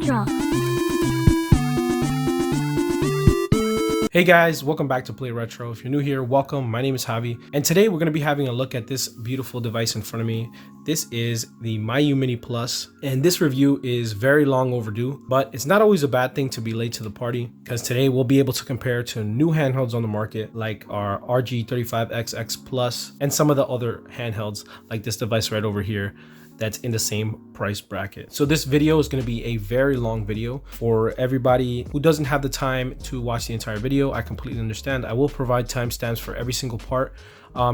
Retro. Hey guys, welcome back to Play Retro. If you're new here, welcome. My name is Javi, and today we're going to be having a look at this beautiful device in front of me. This is the Miyoo Mini Plus, and this review is very long overdue, but it's not always a bad thing to be late to the party, because today we'll be able to compare to new handhelds on the market like our RG35XX Plus and some of the other handhelds like this device right over here that's in the same price bracket. So this video is going to be a very long video for everybody who doesn't have the time to watch the entire video. I completely understand. I will provide timestamps for every single part.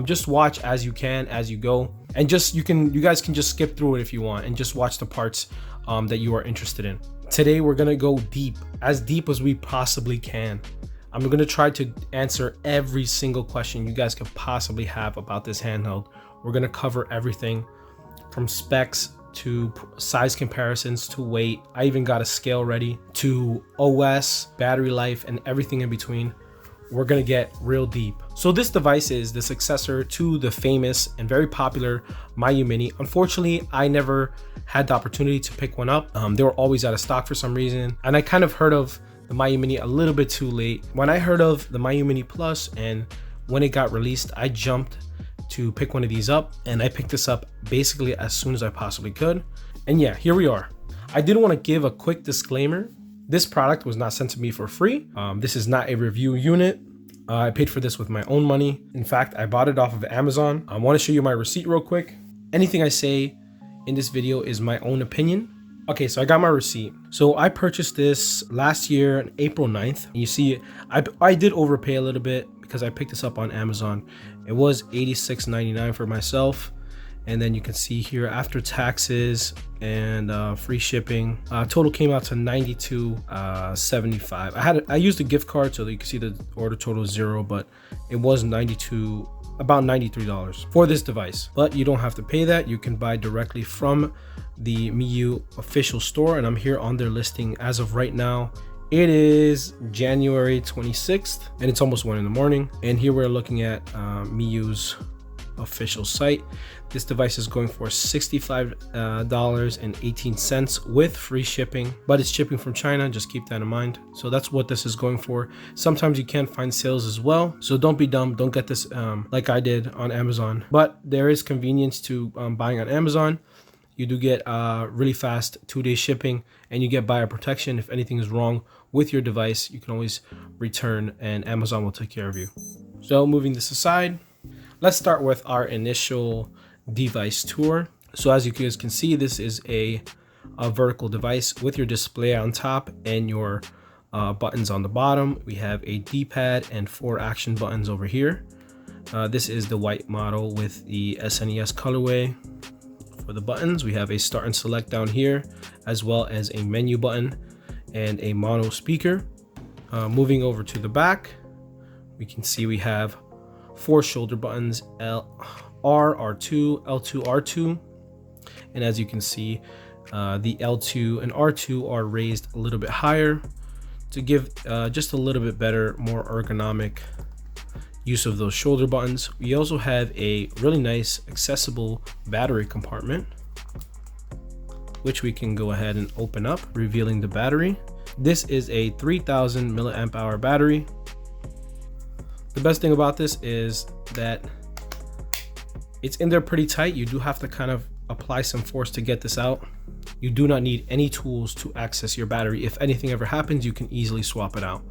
Just watch as you can, as you go, and you guys can just skip through it if you want and just watch the parts that you are interested in. Today we're gonna go deep as we possibly can. I'm gonna try to answer every single question you guys could possibly have about this handheld. We're gonna cover everything from specs to size comparisons to weight. I even got a scale ready, to OS, battery life, and everything in between. We're gonna get real deep. So this device is the successor to the famous and very popular Miyoo Mini. Unfortunately, I never had the opportunity to pick one up. They were always out of stock for some reason, and I kind of heard of the Miyoo Mini a little bit too late. When I heard of the Miyoo Mini Plus and when it got released, I jumped to pick one of these up, and I picked this up basically as soon as I possibly could. And yeah, here we are. I did want to give a quick disclaimer. This product was not sent to me for free. This is not a review unit. I paid for this with my own money. In fact, I bought it off of Amazon. I want to show you my receipt real quick. Anything I say in this video is my own opinion. Okay, so I got my receipt. So I purchased this last year on April 9th. And you see, I did overpay a little bit because I picked this up on Amazon. It was $86.99 for myself. And then you can see here after taxes and free shipping, total came out to $92.75. I used a gift card so that you can see the order total is $0, but it was about $93 for this device. But you don't have to pay that. You can buy directly from the Miyoo official store, and I'm here on their listing as of right now. It is January 26th and it's almost 1 in the morning. And here we're looking at Miyoo's official site. This device is going for $65.18 with free shipping, but it's shipping from China. Just keep that in mind. So that's what this is going for. Sometimes you can find sales as well, so don't be dumb. Don't get this like I did on Amazon, but there is convenience to buying on Amazon. You do get really fast 2-day shipping, and you get buyer protection. If anything is wrong with your device, you can always return and Amazon will take care of you. So moving this aside, let's start with our initial device tour. So as you guys can see, this is a vertical device with your display on top and your buttons on the bottom. We have a D-pad and 4 action buttons over here. This is the white model with the SNES colorway. For the buttons, we have a start and select down here, as well as a menu button and a mono speaker. Moving over to the back, we can see we have 4 shoulder buttons, R, R2, L2, R2. And as you can see, the L2 and R2 are raised a little bit higher to give just a little bit better, more ergonomic use of those shoulder buttons. We also have a really nice accessible battery compartment, which we can go ahead and open up, revealing the battery. This is a 3000 milliamp hour battery. The best thing about this is that it's in there pretty tight. You do have to kind of apply some force to get this out. You do not need any tools to access your battery. If anything ever happens, you can easily swap it out.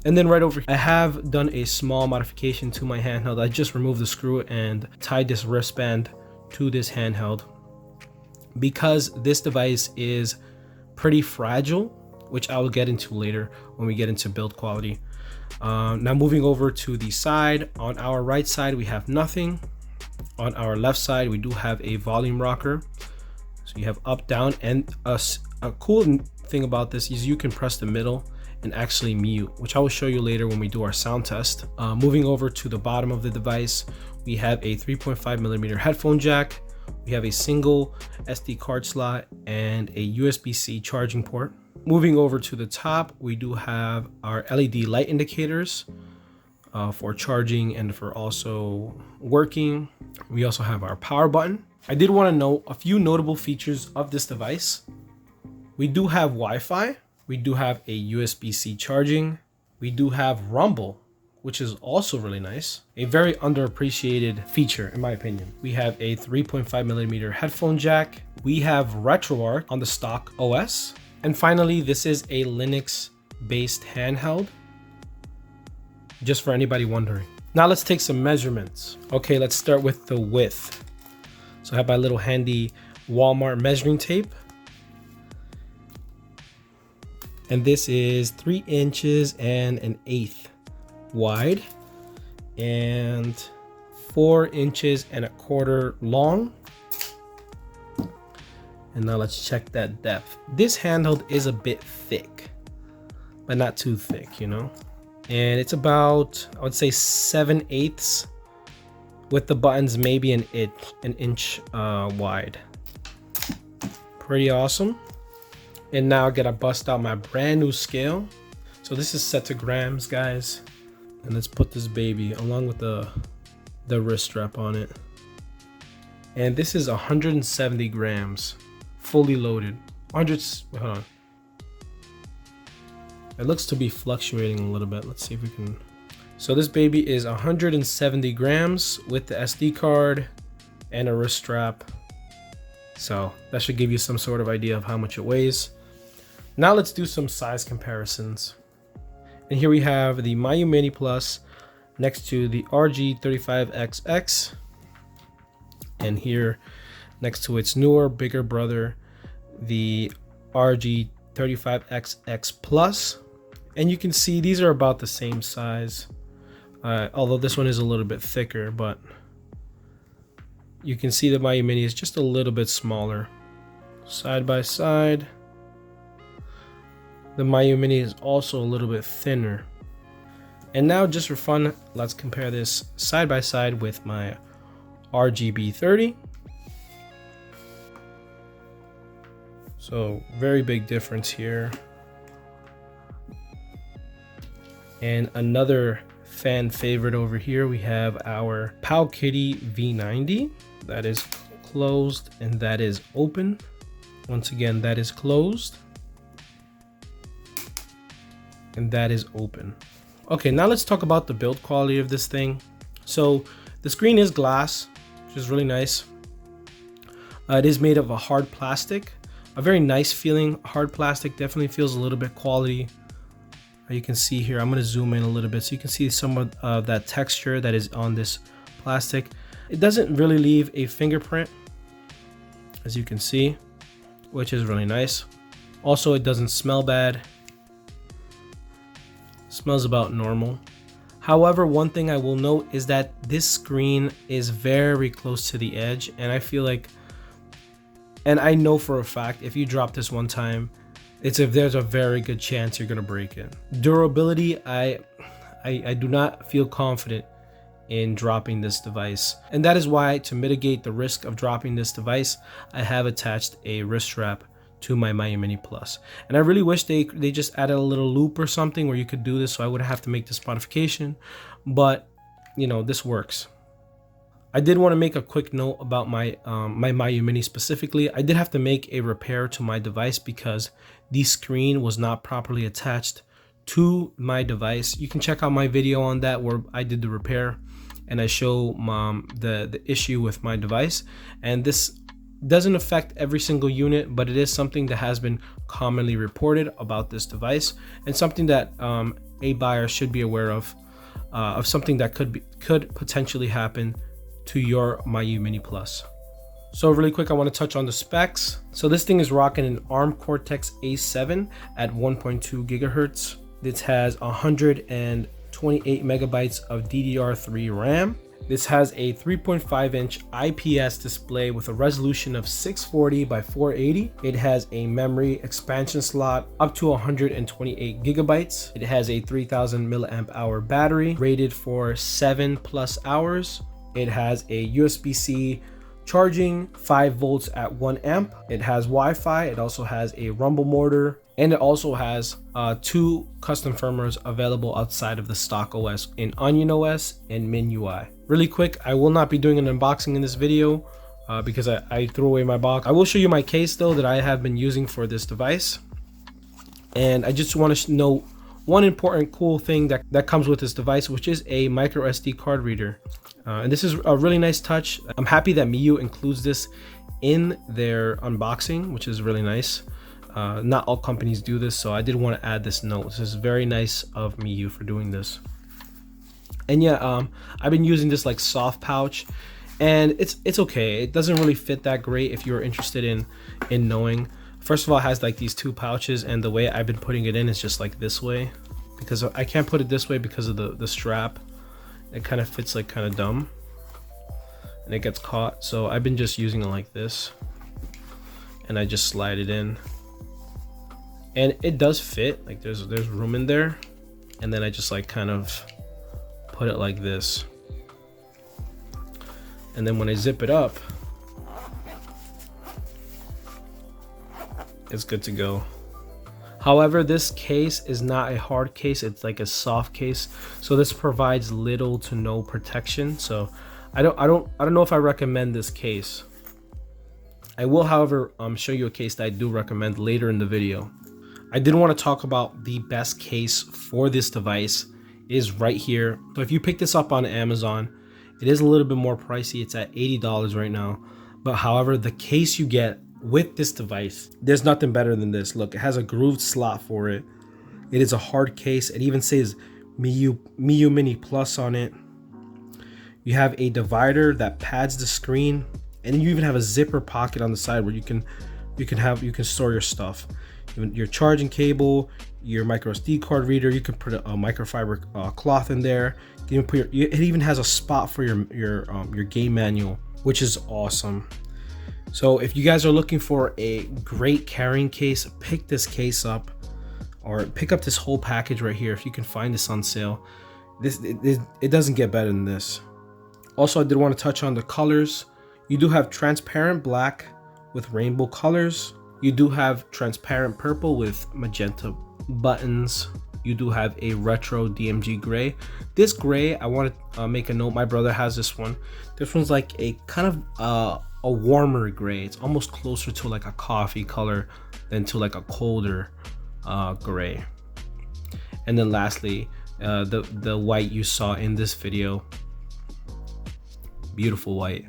And then right over here, I have done a small modification to my handheld. I just removed the screw and tied this wristband to this handheld because this device is pretty fragile, which I will get into later when we get into build quality. Now moving over to the side, on our right side, we have nothing. On our left side, we do have a volume rocker. So you have up, down, and a cool thing about this is you can press the middle and actually mute, which I will show you later when we do our sound test. Moving over to the bottom of the device, we have a 3.5mm headphone jack. We have a single SD card slot and a USB-C charging port. Moving over to the top, we do have our LED light indicators for charging and for also working. We also have our power button. I did want to note a few notable features of this device. We do have Wi-Fi. We do have a USB-C charging. We do have Rumble, which is also really nice. A very underappreciated feature, in my opinion. We have a 3.5mm headphone jack. We have RetroArch on the stock OS. And finally, this is a Linux-based handheld, just for anybody wondering. Now let's take some measurements. Okay, let's start with the width. So I have my little handy Walmart measuring tape. And this is 3 inches and an eighth wide and 4 inches and a quarter long. And now let's check that depth. This handheld is a bit thick, but not too thick, you know? And it's about, I would say 7/8 with the buttons, maybe an inch wide. Pretty awesome. And now I gotta bust out my brand new scale. So this is set to grams, guys. And let's put this baby along with the wrist strap on it. And this is 170 grams, fully loaded. Hold on. It looks to be fluctuating a little bit. Let's see if we can. So this baby is 170 grams with the SD card and a wrist strap. So that should give you some sort of idea of how much it weighs. Now let's do some size comparisons. And here we have the Miyoo Mini Plus next to the RG35XX. And here next to its newer, bigger brother, the RG35XX Plus. And you can see these are about the same size. Although this one is a little bit thicker, but you can see the Miyoo Mini is just a little bit smaller. Side by side, the Miyoo Mini is also a little bit thinner. And now just for fun, let's compare this side by side with my RGB30. So very big difference here. And another fan favorite over here, we have our Powkitty V90. That is closed and that is open. Once again, that is closed and that is open. Okay, now let's talk about the build quality of this thing. So the screen is glass, which is really nice. It is made of a hard plastic, a very nice feeling hard plastic. Definitely feels a little bit quality. You can see here, I'm going to zoom in a little bit so you can see some of that texture that is on this plastic. It doesn't really leave a fingerprint, as you can see, which is really nice. Also, it doesn't smell bad. Smells about normal. However, one thing I will note is that this screen is very close to the edge, and I feel like, and I know for a fact, if you drop this one time, there's a very good chance you're gonna break it. Durability, I do not feel confident in dropping this device, and that is why, to mitigate the risk of dropping this device, I have attached a wrist strap to my Miyoo Mini Plus. And I really wish they just added a little loop or something where you could do this, so I would have to make this modification, but you know, this works. I did want to make a quick note about my my Miyoo Mini specifically. I did have to make a repair to my device because the screen was not properly attached to my device. You can check out my video on that where I did the repair and I show the issue with my device. And this doesn't affect every single unit, but it is something that has been commonly reported about this device, and something that a buyer should be aware of something that could potentially happen to your Miyoo Mini Plus. So really quick, I want to touch on the specs. So this thing is rocking an ARM Cortex-A7 at 1.2 gigahertz. This has 128 megabytes of DDR3 RAM. This has a 3.5-inch IPS display with a resolution of 640 by 480. It has a memory expansion slot up to 128 gigabytes. It has a 3000 milliamp hour battery rated for 7+ hours. It has a USB-C charging, 5 volts at 1 amp. It has Wi-Fi. It also has a rumble motor, and it also has 2 custom firmwares available outside of the stock OS in Onion OS and MinUI. Really quick, I will not be doing an unboxing in this video, because I threw away my box. I will show you my case though that I have been using for this device. And I just want to know one important cool thing that comes with this device, which is a micro SD card reader. And this is a really nice touch. I'm happy that Miyoo includes this in their unboxing, which is really nice. Not all companies do this, so I did want to add this note. This is very nice of Miyoo for doing this. And yeah, I've been using this like soft pouch, and it's okay. It doesn't really fit that great if you're interested in knowing. First of all, it has like these 2 pouches, and the way I've been putting it in is just like this way, because I can't put it this way because of the strap. It kind of fits like kind of dumb, and it gets caught. So I've been just using it like this, and I just slide it in, and it does fit. Like there's room in there, and then I just like kind of put it like this, and then when I zip it up, it's good to go. However, this case is not a hard case, it's like a soft case, so this provides little to no protection. So I don't know if I recommend this case. I will, however, show you a case that I do recommend later in the video. I did want to talk about the best case for this device is right here. So if you pick this up on Amazon, it is a little bit more pricey. It's at $80 right now, but however, the case you get with this device, there's nothing better than this. Look, it has a grooved slot for it. It is a hard case. It even says Miyoo Mini Plus on it. You have a divider that pads the screen, and you even have a zipper pocket on the side where you can store your stuff, your charging cable, your micro SD card reader. You can put a microfiber cloth in there. You can put it even has a spot for your game manual, which is awesome. So if you guys are looking for a great carrying case, pick this case up, or pick up this whole package right here if you can find this on sale. It doesn't get better than this. Also, I did want to touch on the colors. You do have transparent black with rainbow colors. You do have transparent purple with magenta buttons. You do have a retro DMG gray. This gray, I want to make a note, my brother has this one. This one's like a kind of a warmer gray. It's almost closer to like a coffee color than to like a colder gray. And then lastly, the white you saw in this video, beautiful white.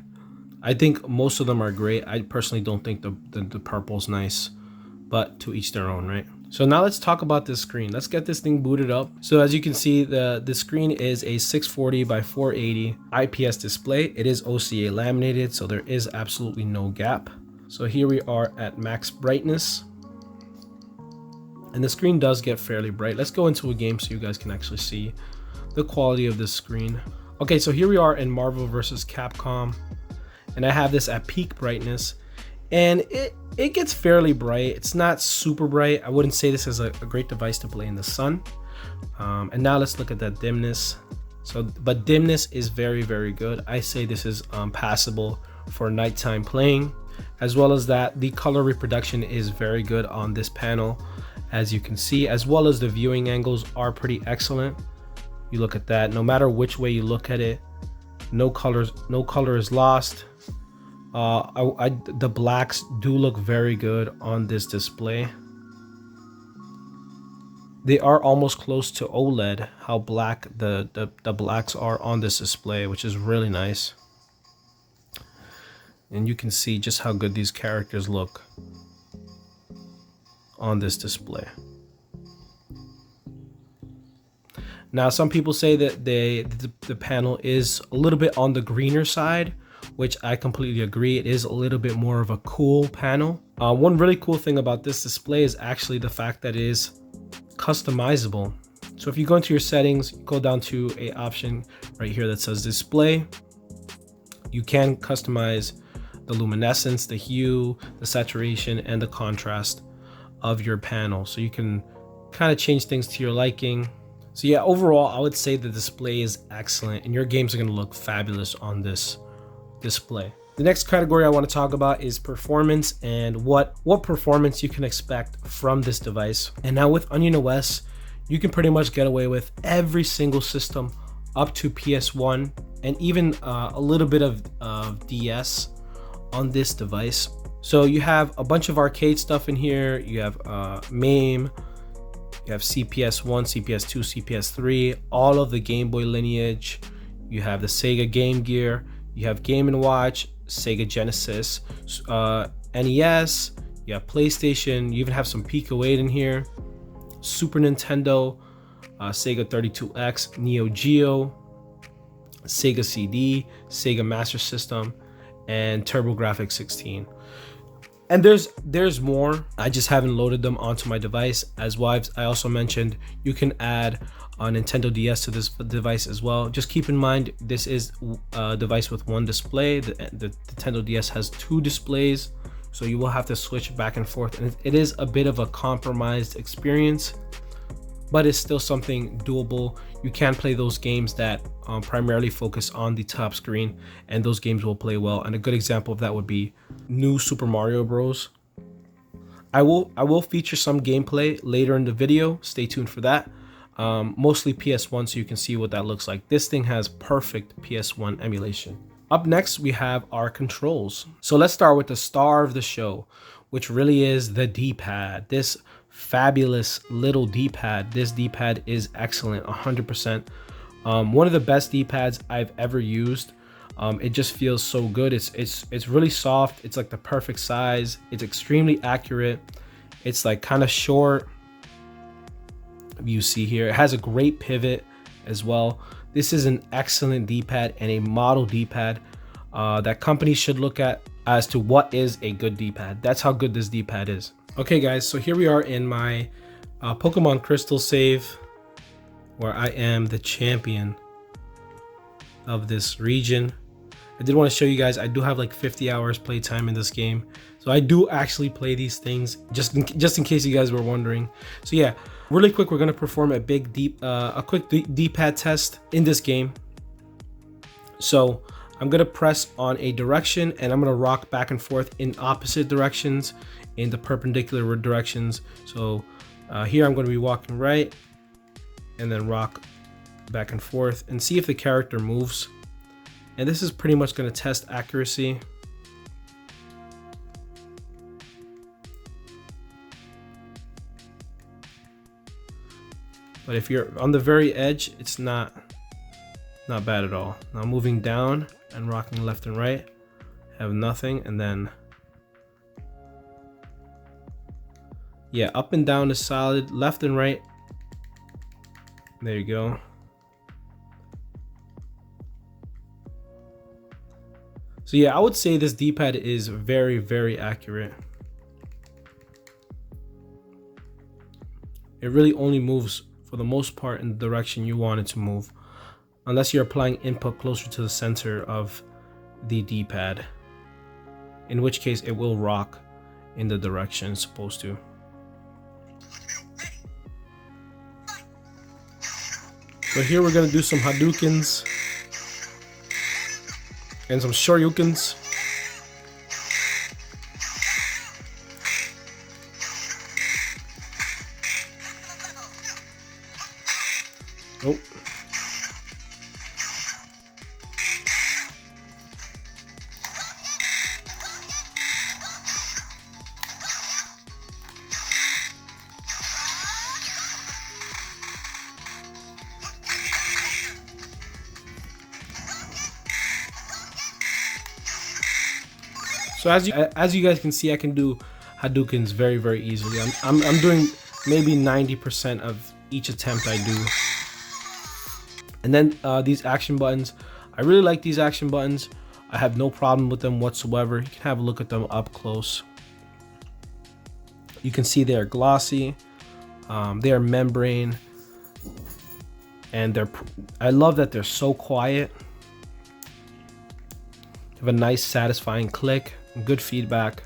I think most of them are great. I personally don't think the purple's nice, but to each their own, right? So now let's talk about this screen. Let's get this thing booted up. So as you can see, the screen is a 640 by 480 IPS display. It is OCA laminated, so there is absolutely no gap. So here we are at max brightness, and the screen does get fairly bright. Let's go into a game so you guys can actually see the quality of this screen. Okay, so here we are in Marvel vs. Capcom, and I have this at peak brightness, and it gets fairly bright. It's not super bright. I wouldn't say this is a great device to play in the sun. And now let's look at that dimness. But dimness is very, very good. I say this is passable for nighttime playing, as well as that the color reproduction is very good on this panel, as you can see, as well as the viewing angles are pretty excellent. You look at that, no matter which way you look at it, no color is lost. The blacks do look very good on this display. They are almost close to OLED, how black the blacks are on this display, which is really nice. And you can see just how good these characters look on this display. Now, some people say that the panel is a little bit on the greener side, which I completely agree. It is a little bit more of a cool panel. One really cool thing about this display is actually the fact that it is customizable. So if you go into your settings, you go down to a option right here that says display. You can customize the luminescence, the hue, the saturation, and the contrast of your panel. So you can kind of change things to your liking. So yeah, overall, I would say the display is excellent and your games are going to look fabulous on this display. The next category I want to talk about is performance and what performance you can expect from this device. And now with Onion OS, you can pretty much get away with every single system up to PS1 and even a little bit of DS on this device. So you have a bunch of arcade stuff in here. You have MAME, you have CPS1, CPS2, CPS3, all of the Game Boy lineage. You have the Sega Game Gear, you have Game & Watch, Sega Genesis, NES, you have PlayStation, you even have some Pico 8 in here, Super Nintendo, Sega 32X, Neo Geo, Sega CD, Sega Master System, and TurboGrafx 16. And there's more. I just haven't loaded them onto my device. As wives, I also mentioned you can add a Nintendo DS to this device as well. Just keep in mind this is a device with one display. The Nintendo DS has two displays, so you will have to switch back and forth. And it is a bit of a compromised experience, but it's still something doable. You can play those games that primarily focus on the top screen, and those games will play well. And a good example of that would be New Super Mario Bros. I will feature some gameplay later in the video. Stay tuned for that. Mostly PS1, so you can see what that looks like. This thing has perfect PS1 emulation. Up next, we have our controls. So let's start with the star of the show, which really is the D-pad. This fabulous little D-pad. This D-pad is excellent, 100%. One of the best D-pads I've ever used. It just feels so good. It's really soft. It's like the perfect size. It's extremely accurate. It's like kind of short. You see here, it has a great pivot as well. This is an excellent D-pad and a model D-pad that companies should look at as to what is a good D-pad. That's how good this D-pad is. Okay guys, so here we are in my Pokemon Crystal save, where I am the champion of this region. I did want to show you guys, I do have like 50 hours playtime in this game. So I do actually play these things, just in case you guys were wondering. So yeah, really quick, we're going to perform a quick D-pad test in this game. So I'm going to press on a direction and I'm going to rock back and forth in opposite directions, in the perpendicular directions. So here I'm going to be walking right and then rock back and forth and see if the character moves. And this is pretty much going to test accuracy. But if you're on the very edge, it's not bad at all. Now moving down and rocking left and right, have nothing, and then yeah, up and down is solid, left and right. There you go. So yeah, I would say this D-pad is very, very accurate. It really only moves for the most part in the direction you want it to move, unless you're applying input closer to the center of the D-pad, in which case it will rock in the direction it's supposed to. So here we're gonna do some Hadoukens and some Shoryukens. Oh. So as you guys can see, I can do Hadoukens very, very easily. I'm doing maybe 90% of each attempt I do. And then these action buttons, I really like these action buttons. I have no problem with them whatsoever. You can have a look at them up close. You can see they are glossy, they are membrane, and I love that they're so quiet. They have a nice satisfying click, good feedback.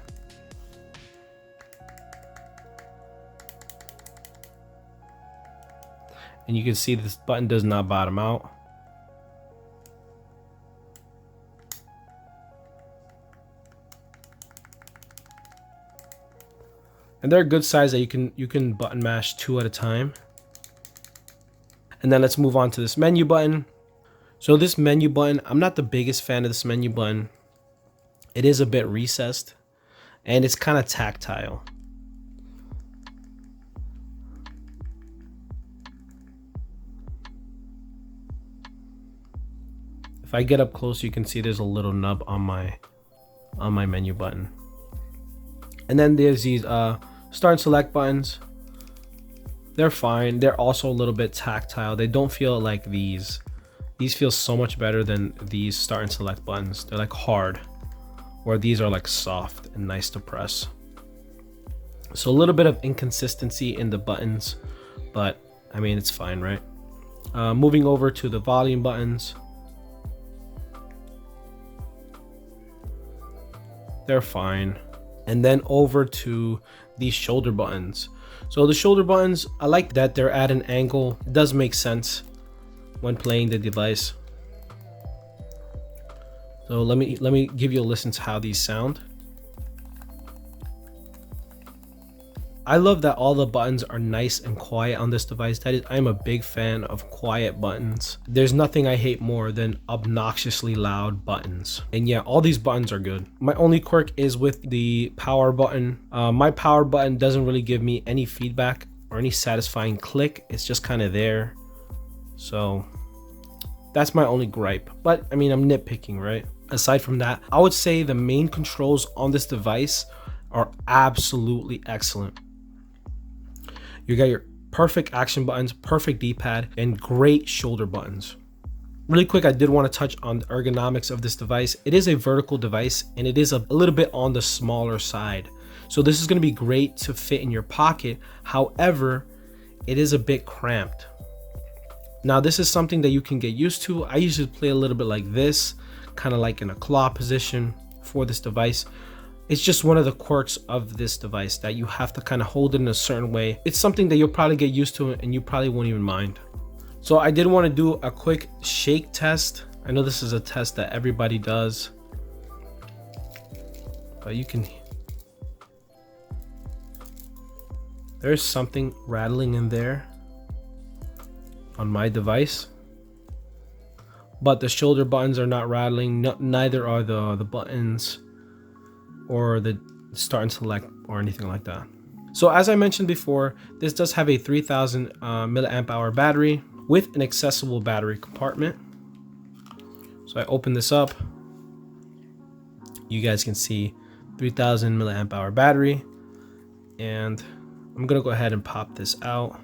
And you can see this button does not bottom out. And they're a good size that you can button mash 2 at a time. And then let's move on to this menu button. So this menu button, I'm not the biggest fan of this menu button. It is a bit recessed and it's kind of tactile. If I get up close, you can see there's a little nub on my menu button. And then there's these start and select buttons. They're fine. They're also a little bit tactile. They don't feel like these. These feel so much better than these start and select buttons. They're like hard, where these are like soft and nice to press. So a little bit of inconsistency in the buttons, but I mean, it's fine, right? Moving over to the volume buttons. They're fine. And then over to these shoulder buttons. So the shoulder buttons, I like that they're at an angle. It does make sense when playing the device. So let me give you a listen to how these sound. I love that all the buttons are nice and quiet on this device. I'm a big fan of quiet buttons. There's nothing I hate more than obnoxiously loud buttons. And yeah, all these buttons are good. My only quirk is with the power button. My power button doesn't really give me any feedback or any satisfying click. It's just kind of there. So that's my only gripe. But I mean, I'm nitpicking, right? Aside from that, I would say the main controls on this device are absolutely excellent. You got your perfect action buttons, perfect D-pad, and great shoulder buttons. Really quick, I did want to touch on the ergonomics of this device. It is a vertical device and it is a little bit on the smaller side. So this is going to be great to fit in your pocket. However, it is a bit cramped. Now this is something that you can get used to. I usually play a little bit like this, kind of like in a claw position for this device. It's just one of the quirks of this device that you have to kind of hold it in a certain way. It's something that you'll probably get used to and you probably won't even mind. So I did want to do a quick shake test. I know this is a test that everybody does, but you can, there's something rattling in there on my device, but the shoulder buttons are not rattling. Neither are the buttons or the start and select or anything like that. So as I mentioned before, this does have a 3000 milliamp hour battery with an accessible battery compartment. So I open this up. You guys can see 3000 milliamp hour battery, and I'm gonna go ahead and pop this out.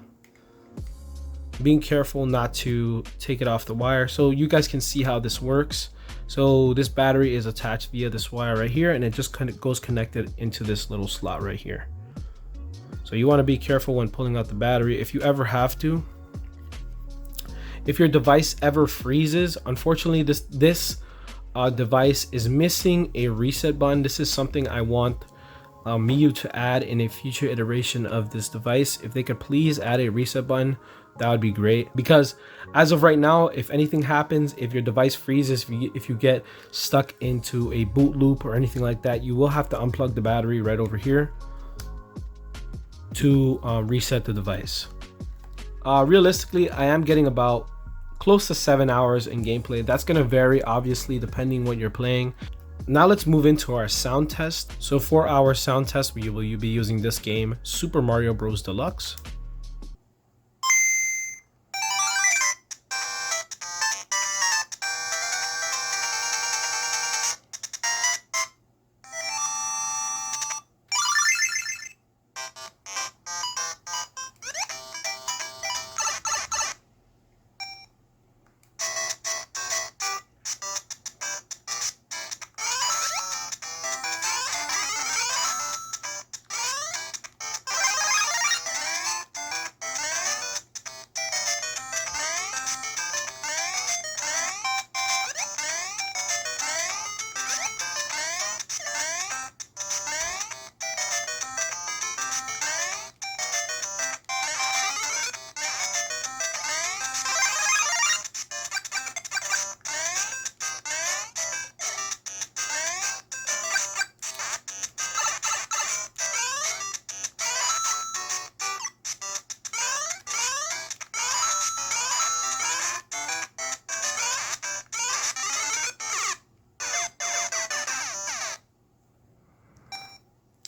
Being careful not to take it off the wire so you guys can see how this works. So this battery is attached via this wire right here, and it just kind of goes connected into this little slot right here. So you want to be careful when pulling out the battery if you ever have to. If your device ever freezes, unfortunately this device is missing a reset button. This is something I want Miyoo to add in a future iteration of this device. If they could please add a reset button, that would be great, because as of right now, if anything happens, if your device freezes, if you get stuck into a boot loop or anything like that, you will have to unplug the battery right over here to reset the device. Realistically, I am getting about close to 7 hours in gameplay. That's going to vary obviously depending what you're playing. Now let's move into our sound test. So for our sound test, we will be using this game, Super Mario Bros. Deluxe.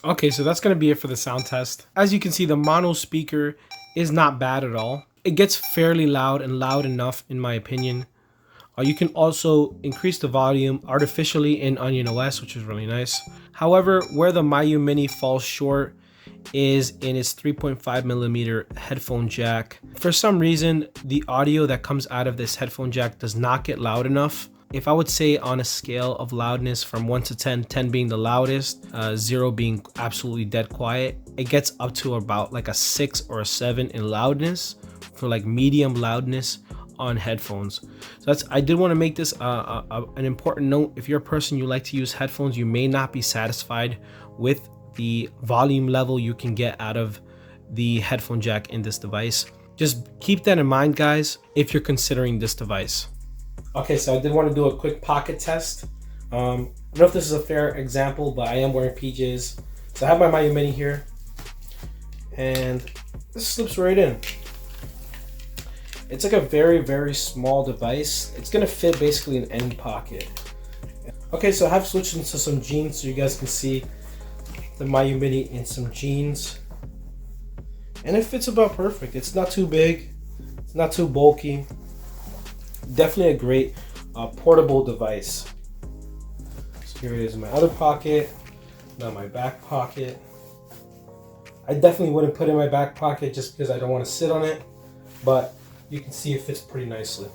Okay, so that's gonna be it for the sound test. As you can see, the mono speaker is not bad at all. It gets fairly loud and loud enough in my opinion. You can also increase the volume artificially in Onion OS, which is really nice. However, where the Miyoo Mini falls short is in its 3.5mm headphone jack. For some reason, the audio that comes out of this headphone jack does not get loud enough. If I would say on a scale of loudness from 1 to 10, 10 being the loudest, 0 being absolutely dead quiet, it gets up to about like a 6 or a 7 in loudness for like medium loudness on headphones. So I did want to make this an important note. If you're a person you like to use headphones, you may not be satisfied with the volume level you can get out of the headphone jack in this device. Just keep that in mind, guys, if you're considering this device. Okay, so I did want to do a quick pocket test. I don't know if this is a fair example, but I am wearing PJs. So I have my Miyoo Mini here, and this slips right in. It's like a very, very small device. It's gonna fit basically in any pocket. Okay, so I have switched into some jeans so you guys can see the Miyoo Mini in some jeans. And it fits about perfect. It's not too big, it's not too bulky. Definitely a great portable device. So here it is in my other pocket, now my back pocket. I definitely wouldn't put it in my back pocket just because I don't want to sit on it, but you can see it fits pretty nicely.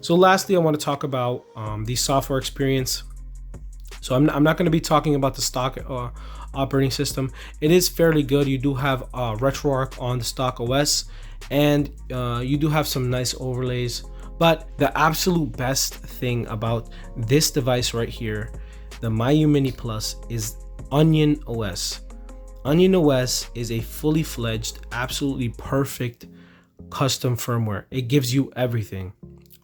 So lastly, I want to talk about the software experience. So I'm not going to be talking about the stock operating system. It is fairly good. You do have RetroArch on the stock OS, and you do have some nice overlays. But the absolute best thing about this device right here, the Miyoo Mini Plus, is Onion OS. Onion OS is a fully fledged, absolutely perfect custom firmware. It gives you everything.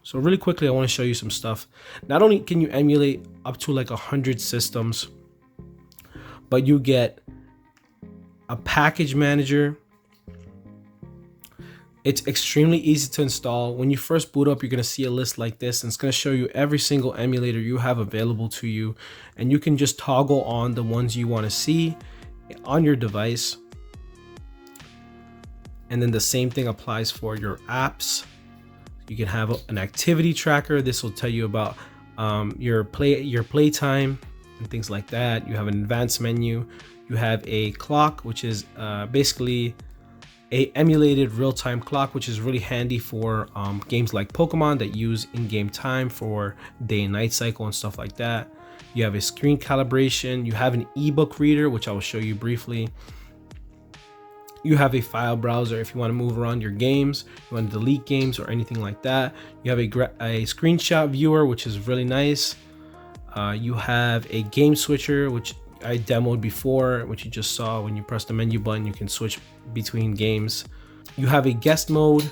So really quickly, I want to show you some stuff. Not only can you emulate up to like 100 systems, but you get a package manager. It's extremely easy to install. When you first boot up, you're going to see a list like this, and it's going to show you every single emulator you have available to you, and you can just toggle on the ones you want to see on your device. And then the same thing applies for your apps. You can have an activity tracker. This will tell you about your play time and things like that. You have an advanced menu. You have a clock, which is basically a emulated real-time clock, which is really handy for games like Pokemon that use in-game time for day and night cycle and stuff like that. You have a screen calibration. You have an ebook reader, which I will show you briefly. You have a file browser if you want to move around your games, you want to delete games or anything like that. You have a screenshot viewer, which is really nice. You have a game switcher, which I demoed before, which you just saw. When you press the menu button, you can switch between games. You have a guest mode.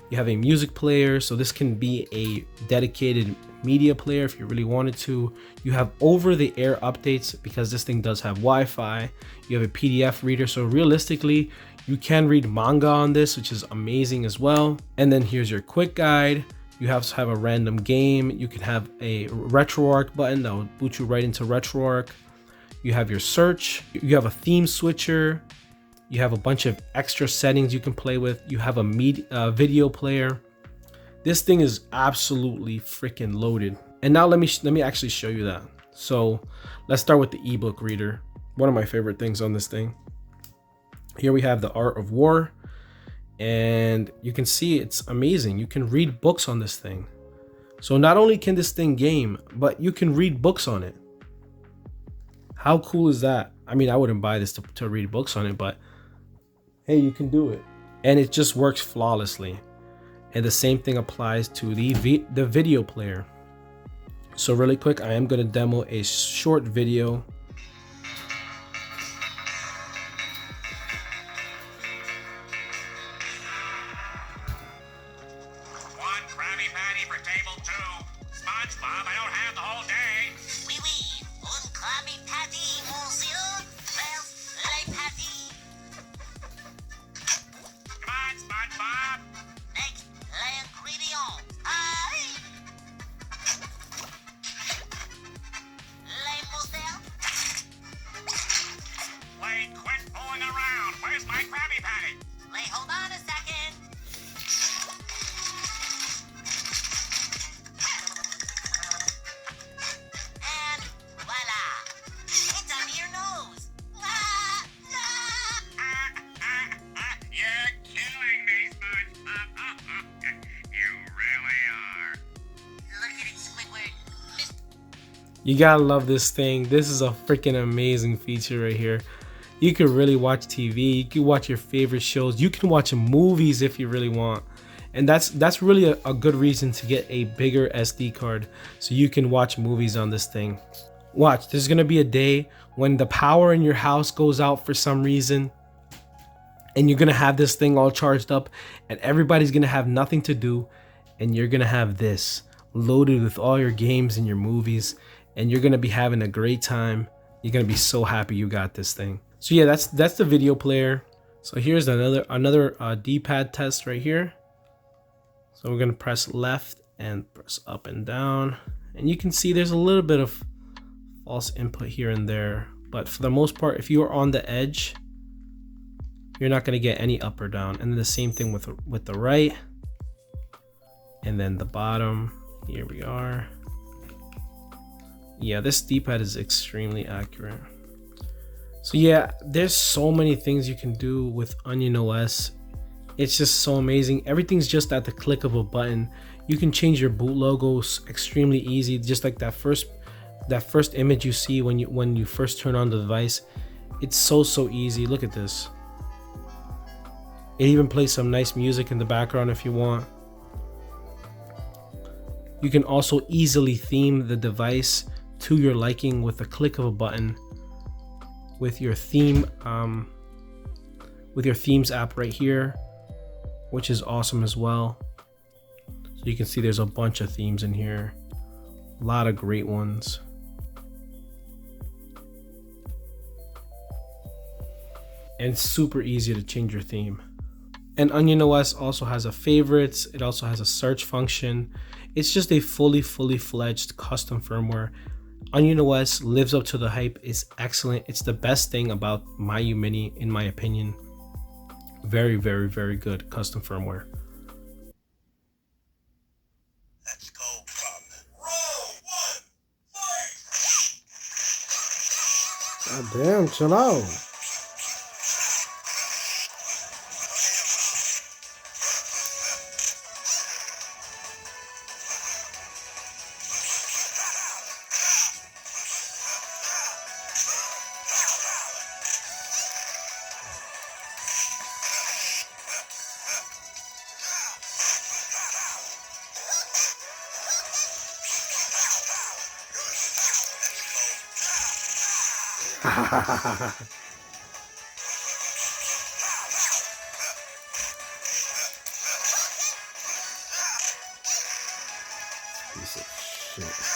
You have a music player, so this can be a dedicated media player if you really wanted to. You have over-the-air updates because this thing does have Wi-Fi. You have a PDF reader, so realistically you can read manga on this, which is amazing as well. And then here's your quick guide. You have to have a random game. You can have a RetroArch button that will boot you right into RetroArch. You have your search. You have a theme switcher. You have a bunch of extra settings you can play with. You have a video player. This thing is absolutely freaking loaded. And now let me actually show you that. So let's start with the ebook reader. One of my favorite things on this thing. Here we have the Art of War, and you can see it's amazing. You can read books on this thing. So not only can this thing game, but you can read books on it. How cool is that? I mean, I wouldn't buy this to read books on it, but hey, you can do it. And it just works flawlessly. And the same thing applies to the video player. So really quick, I am going to demo a short video. One Krabby Patty for table 2. SpongeBob, I don't have the whole day. Oui, oui, un Krabby Patty, monsieur. First, les patty. Come on, SpongeBob. Next, les ingrédients. Aïe. Les moutardes. fooling around. Where's my Krabby Patty? Hold on a second. And voila. It's under your nose. Ah, ah. You're killing me, SpongeBob. You really are. Look at it, Squidward. You gotta love this thing. This is a freaking amazing feature right here. You can really watch TV. You can watch your favorite shows. You can watch movies if you really want. And that's really a good reason to get a bigger SD card so you can watch movies on this thing. Watch, there's gonna be a day when the power in your house goes out for some reason and you're gonna have this thing all charged up and everybody's gonna have nothing to do and you're gonna have this loaded with all your games and your movies and you're gonna be having a great time. You're gonna be so happy you got this thing. So yeah, that's the video player. So here's another D-pad test right here. So we're gonna press left and press up and down, and you can see there's a little bit of false input here and there, but for the most part, if you are on the edge, you're not gonna get any up or down. And then the same thing with the right, and then the bottom. Here we are. Yeah, this D-pad is extremely accurate. So yeah, there's so many things you can do with Onion OS. It's just so amazing. Everything's just at the click of a button. You can change your boot logos extremely easy, just like that first image you see when you first turn on the device. It's so easy. Look at this. It even plays some nice music in the background if you want. You can also easily theme the device to your liking with a click of a button with your theme with your themes app right here, which is awesome as well. So you can see there's a bunch of themes in here, a lot of great ones. And it's super easy to change your theme. And Onion OS also has a favorites. It also has a search function. It's just a fully fledged custom firmware. Onion OS lives up to the hype. It's excellent. It's the best thing about Miyoo Mini, in my opinion. Very good custom firmware. Let's go from row one, fight! God damn, chill out. Piece of shit.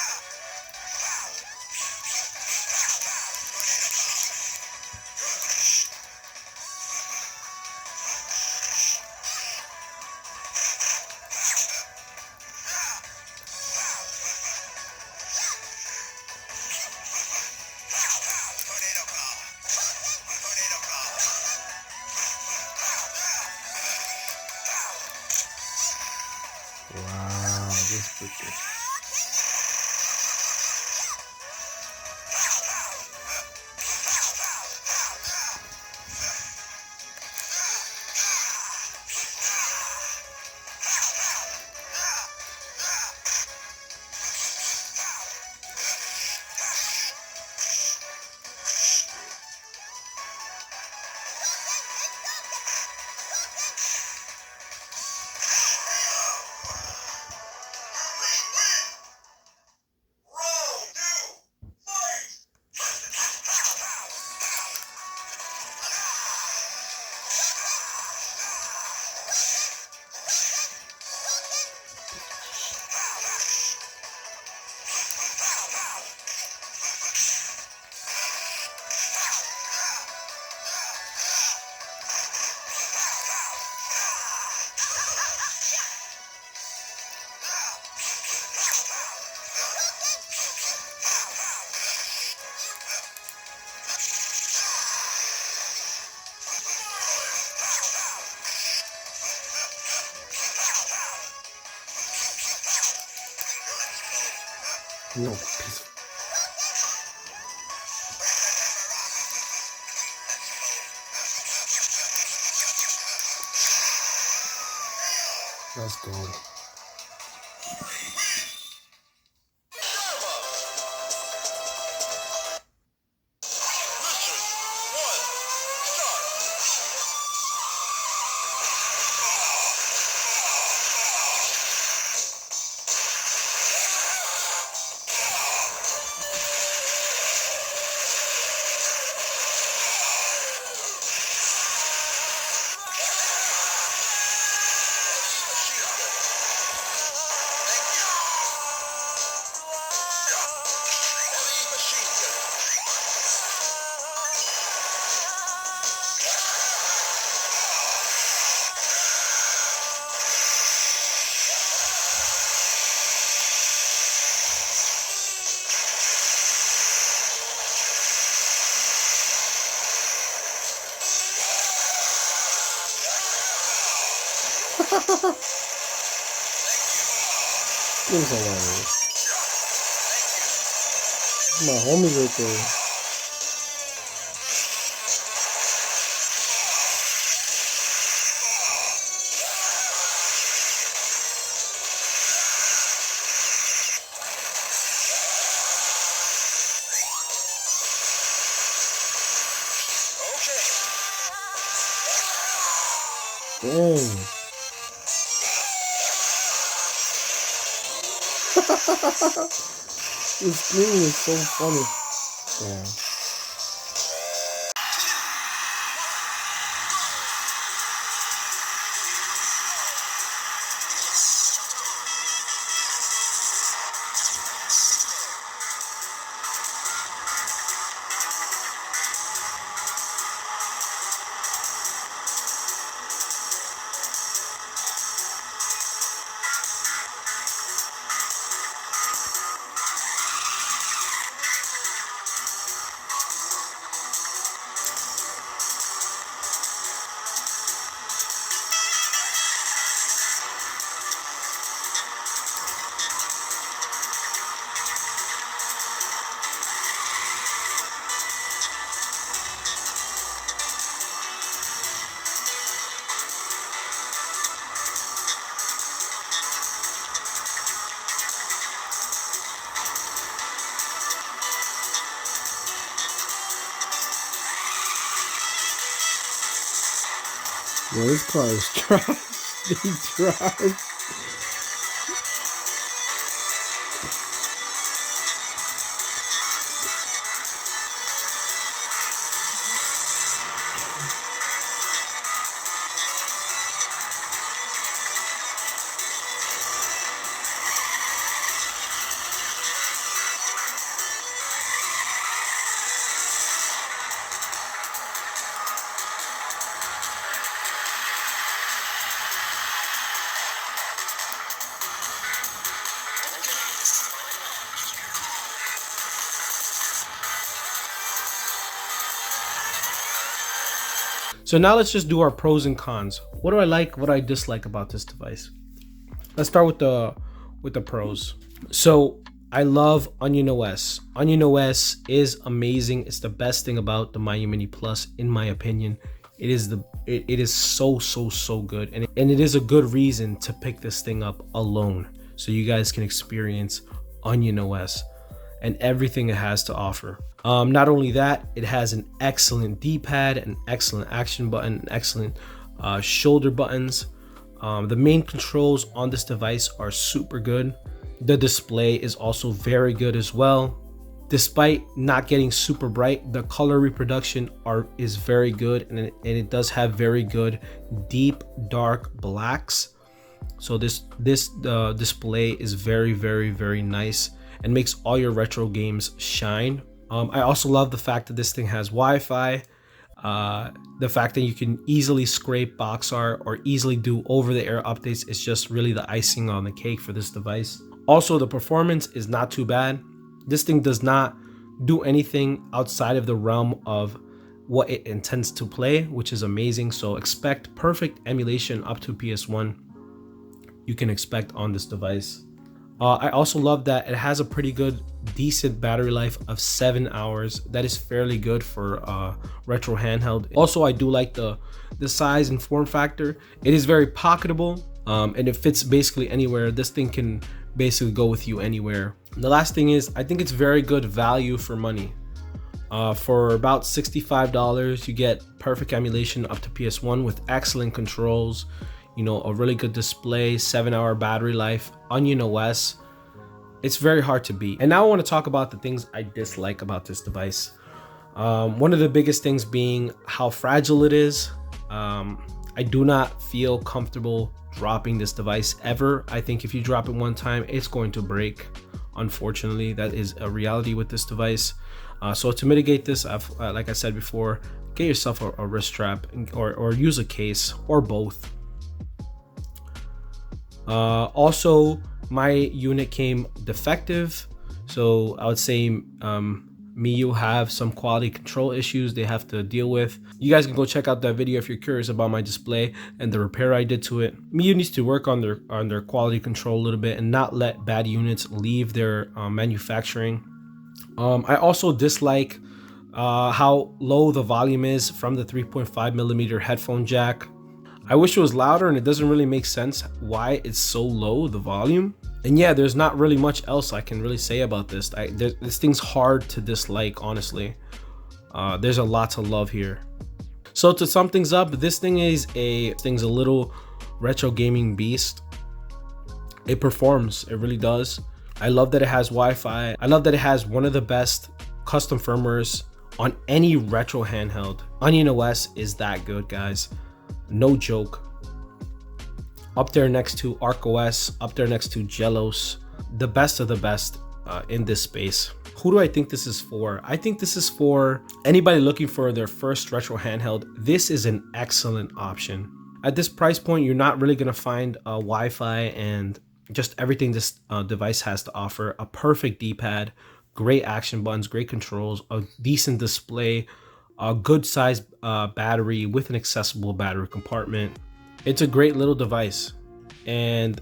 Wow, this picture. No, peaceful. Let's go. It was hilarious. My homies right there. Dang. This screaming is so funny. Damn. Yo, this car is trash. He drives. So now let's just do our pros and cons. What do I like? What do I dislike about this device? Let's start with the pros. So I love Onion OS. Onion OS is amazing. It's the best thing about the Miyoo Mini Plus, in my opinion. It is so good, and it is a good reason to pick this thing up alone, so you guys can experience Onion OS and everything it has to offer. Not only that, it has an excellent D-pad, an excellent action button, excellent shoulder buttons. The main controls on this device are super good. The display is also very good as well. Despite not getting super bright, the color reproduction is very good, and it does have very good deep dark blacks. So this display is very nice and makes all your retro games shine. I also love the fact that this thing has Wi-Fi. The fact that you can easily scrape box art or easily do over-the-air updates is just really the icing on the cake for this device. Also, the performance is not too bad. This thing does not do anything outside of the realm of what it intends to play, which is amazing. So expect perfect emulation up to PS1 you can expect on this device. I also love that it has a pretty good, decent battery life of 7 hours. That is fairly good for retro handheld. Also, I do like the size and form factor. It is very pocketable, and it fits basically anywhere. This thing can basically go with you anywhere. The last thing is, I think it's very good value for money. For about $65, you get perfect emulation up to PS1 with excellent controls, you know, a really good display, 7-hour battery life, Onion OS. It's very hard to beat. And now I want to talk about the things I dislike about this device. One of the biggest things being how fragile it is. I do not feel comfortable dropping this device ever. I think if you drop it one time, it's going to break. Unfortunately, that is a reality with this device. So to mitigate this, like I said before, get yourself a wrist strap or use a case or both. Also, my unit came defective, so I would say Miyoo have some quality control issues they have to deal with. You guys can go check out that video if you're curious about my display and the repair I did to it. Miyoo needs to work on their quality control a little bit and not let bad units leave their manufacturing. I also dislike how low the volume is from the 3.5mm headphone jack. I wish it was louder, and it doesn't really make sense why it's so low, the volume. And yeah, there's not really much else I can really say about this. This thing's hard to dislike, honestly. There's a lot to love here. So to sum things up, this thing is a little retro gaming beast. It performs, it really does. I love that it has Wi-Fi. I love that it has one of the best custom firmwares on any retro handheld. Onion OS is that good, guys. No joke. Up there next to ArcOS, up there next to Gelos, the best of the best in this space. Who do I think this is for? I think this is for anybody looking for their first retro handheld. This is an excellent option. At this price point, you're not really gonna find Wi-Fi and just everything this device has to offer. A perfect D-pad, great action buttons, great controls, a decent display, a good sized battery with an accessible battery compartment. It's a great little device, and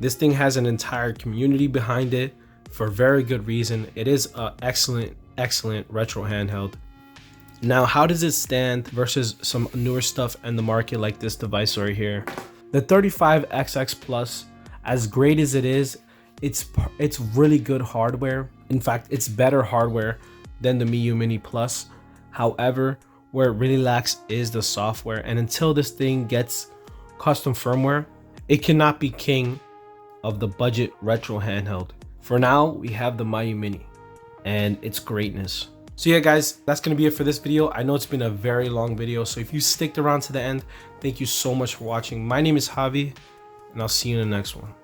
this thing has an entire community behind it for very good reason. It is an excellent retro handheld. Now, how does it stand versus some newer stuff in the market like this device right here? The 35XX Plus, as great as it is, it's really good hardware. In fact, it's better hardware than the Miyoo Mini Plus. However, where it really lacks is the software, and until this thing gets custom firmware, it cannot be king of the budget retro handheld. For now, we have the Miyoo Mini and its greatness. So yeah, guys, that's gonna be it for this video. I know it's been a very long video, so if you sticked around to the end, thank you so much for watching. My name is Javi, and I'll see you in the next one.